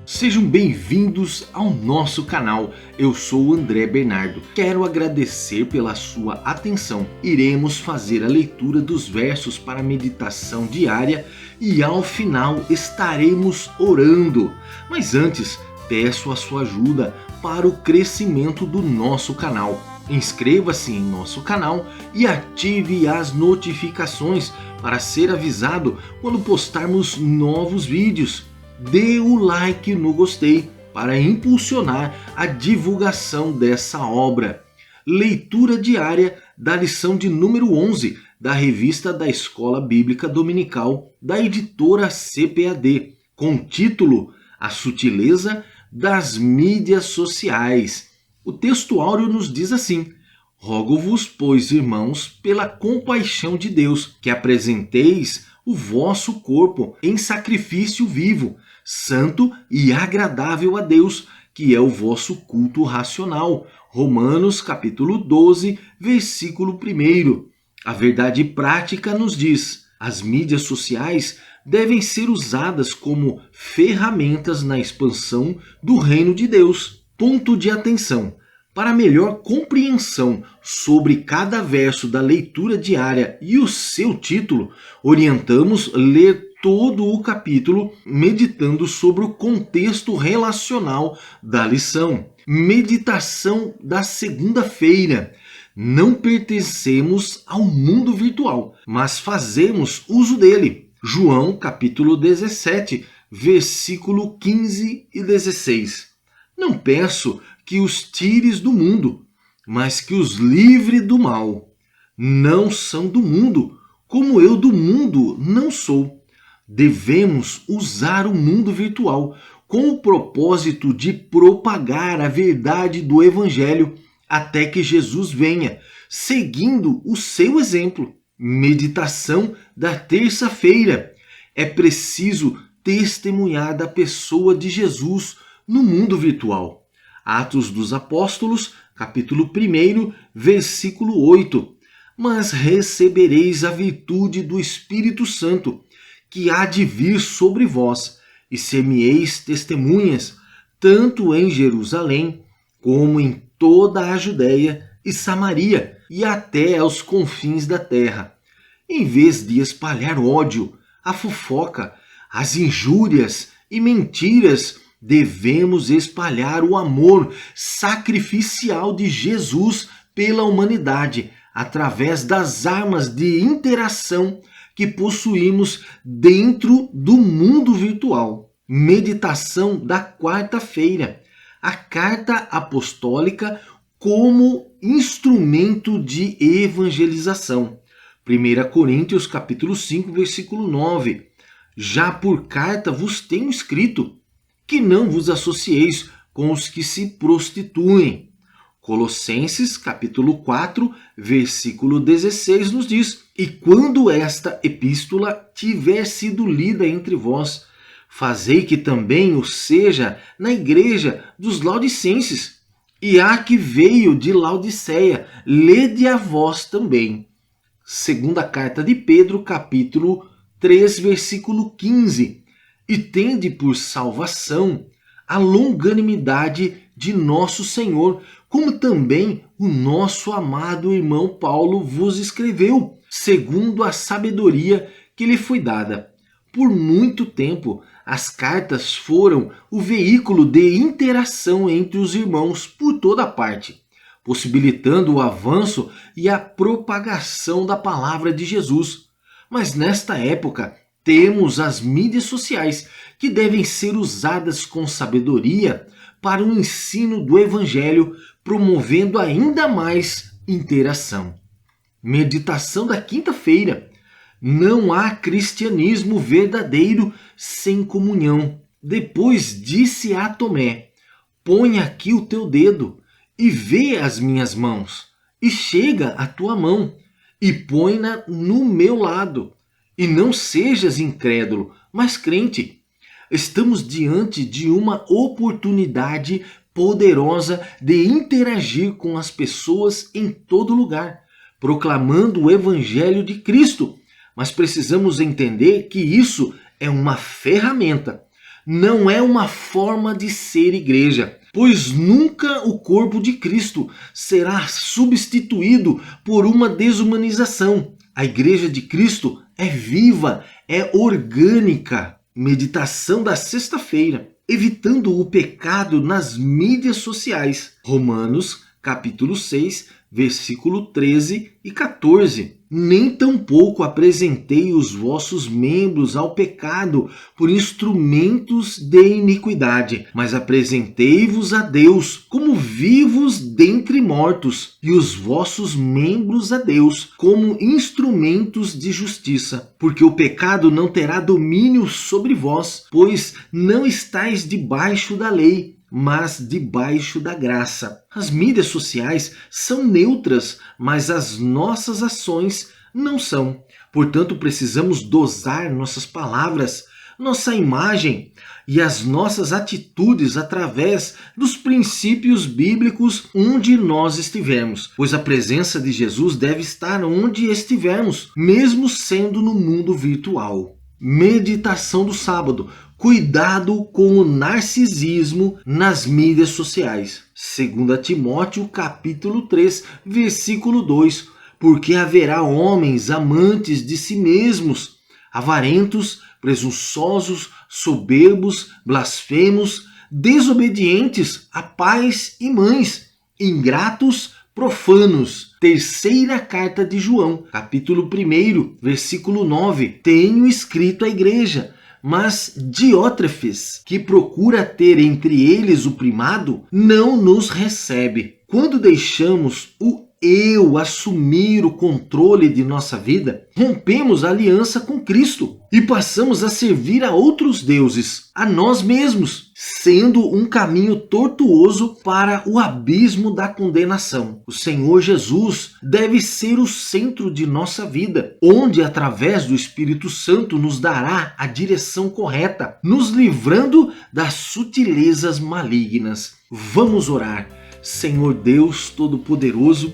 Sejam bem-vindos ao nosso canal. Eu sou o André Bernardo. Quero agradecer pela sua atenção. Iremos fazer a leitura dos versos para a meditação diária e ao final estaremos orando. Mas antes, peço a sua ajuda para o crescimento do nosso canal. Inscreva-se em nosso canal e ative as notificações para ser avisado quando postarmos novos vídeos. Dê o like no gostei para impulsionar a divulgação dessa obra. Leitura diária da lição de número 11 da revista da Escola Bíblica Dominical da editora CPAD, com o título A Sutileza das Mídias Sociais. O texto áureo nos diz assim: rogo-vos, pois, irmãos, pela compaixão de Deus, que apresenteis o vosso corpo em sacrifício vivo, santo e agradável a Deus, que é o vosso culto racional. Romanos capítulo 12, versículo 1. A verdade prática nos diz: as mídias sociais devem ser usadas como ferramentas na expansão do reino de Deus. Ponto de atenção. Para melhor compreensão sobre cada verso da leitura diária e o seu título, orientamos ler todo o capítulo meditando sobre o contexto relacional da lição. Meditação da segunda-feira. Não pertencemos ao mundo virtual, mas fazemos uso dele. João capítulo 17, versículo 15 e 16. Não peço que os tires do mundo, mas que os livre do mal. Não são do mundo, como eu do mundo não sou. Devemos usar o mundo virtual com o propósito de propagar a verdade do Evangelho até que Jesus venha, seguindo o seu exemplo. Meditação da terça-feira. É preciso testemunhar da pessoa de Jesus no mundo virtual. Atos dos Apóstolos, capítulo 1, versículo 8. Mas recebereis a virtude do Espírito Santo, que há de vir sobre vós, e ser-me-eis testemunhas, tanto em Jerusalém, como em toda a Judéia e Samaria, e até aos confins da terra. Em vez de espalhar ódio, a fofoca, as injúrias e mentiras, devemos espalhar o amor sacrificial de Jesus pela humanidade através das armas de interação que possuímos dentro do mundo virtual. Meditação da quarta-feira. A carta apostólica como instrumento de evangelização. 1 Coríntios capítulo 5, versículo 9. Já por carta vos tenho escrito, que não vos associeis com os que se prostituem. Colossenses capítulo 4, versículo 16 nos diz: e quando esta epístola tiver sido lida entre vós, fazei que também o seja na igreja dos Laodicenses, e a que veio de Laodiceia, lede a vós também. Segunda carta de Pedro, capítulo 3, versículo 15. E tende por salvação a longanimidade de nosso Senhor, como também o nosso amado irmão Paulo vos escreveu, segundo a sabedoria que lhe foi dada. Por muito tempo, as cartas foram o veículo de interação entre os irmãos por toda parte, possibilitando o avanço e a propagação da palavra de Jesus. Mas nesta época, temos as mídias sociais, que devem ser usadas com sabedoria para o ensino do Evangelho, promovendo ainda mais interação. Meditação da quinta-feira. Não há cristianismo verdadeiro sem comunhão. Depois disse a Tomé: põe aqui o teu dedo e vê as minhas mãos, e chega a tua mão e põe-na no meu lado. E não sejas incrédulo, mas crente. Estamos diante de uma oportunidade poderosa de interagir com as pessoas em todo lugar, proclamando o Evangelho de Cristo. Mas precisamos entender que isso é uma ferramenta. não é uma forma de ser igreja, pois nunca o corpo de Cristo será substituído por uma desumanização. A igreja de Cristo é viva, é orgânica. Meditação da sexta-feira, evitando o pecado nas mídias sociais. Romanos, capítulo 6, versículo 13 e 14. Nem tampouco apresentei os vossos membros ao pecado por instrumentos de iniquidade, mas apresentei-vos a Deus como vivos dentre mortos, e os vossos membros a Deus como instrumentos de justiça. Porque o pecado não terá domínio sobre vós, pois não estáis debaixo da lei, mas debaixo da graça. As mídias sociais são neutras, mas as nossas ações não são. Portanto, precisamos dosar nossas palavras, nossa imagem e as nossas atitudes através dos princípios bíblicos onde nós estivermos, pois a presença de Jesus deve estar onde estivermos, mesmo sendo no mundo virtual. Meditação do sábado. Cuidado com o narcisismo nas mídias sociais. 2 Timóteo capítulo 3, versículo 2. Porque haverá homens amantes de si mesmos, avarentos, presunçosos, soberbos, blasfemos, desobedientes a pais e mães, ingratos, profanos. Terceira carta de João, capítulo 1, versículo 9. Tenho escrito à igreja, mas Diótrefes, que procura ter entre eles o primado, não nos recebe. Quando deixamos o eu assumir o controle de nossa vida, rompemos a aliança com Cristo e passamos a servir a outros deuses, a nós mesmos, sendo um caminho tortuoso para o abismo da condenação. O Senhor Jesus deve ser o centro de nossa vida, onde através do Espírito Santo nos dará a direção correta, nos livrando das sutilezas malignas. Vamos orar. Senhor Deus Todo-Poderoso,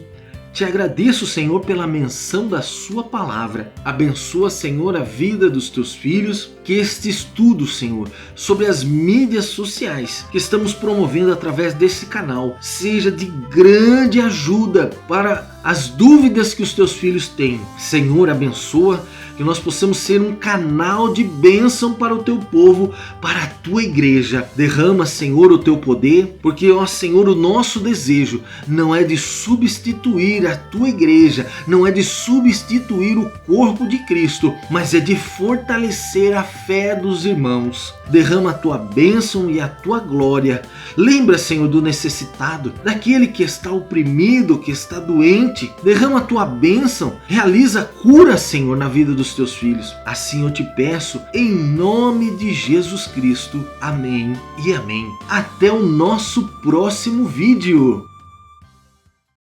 te agradeço, Senhor, pela menção da sua palavra. Abençoa, Senhor, a vida dos teus filhos. Que este estudo, Senhor, sobre as mídias sociais que estamos promovendo através desse canal seja de grande ajuda para as dúvidas que os teus filhos têm. Senhor, abençoa que nós possamos ser um canal de bênção para o teu povo, para a tua igreja. Derrama, Senhor, o teu poder, porque, ó Senhor, o nosso desejo não é de substituir a tua igreja, não é de substituir o corpo de Cristo, mas é de fortalecer a fé dos irmãos. Derrama a tua bênção e a tua glória. Lembra, Senhor, do necessitado, daquele que está oprimido, que está doente. Derrama a tua bênção, realiza cura, Senhor, na vida dos teus filhos. Assim eu te peço, em nome de Jesus Cristo. Amém e amém. Até o nosso próximo vídeo.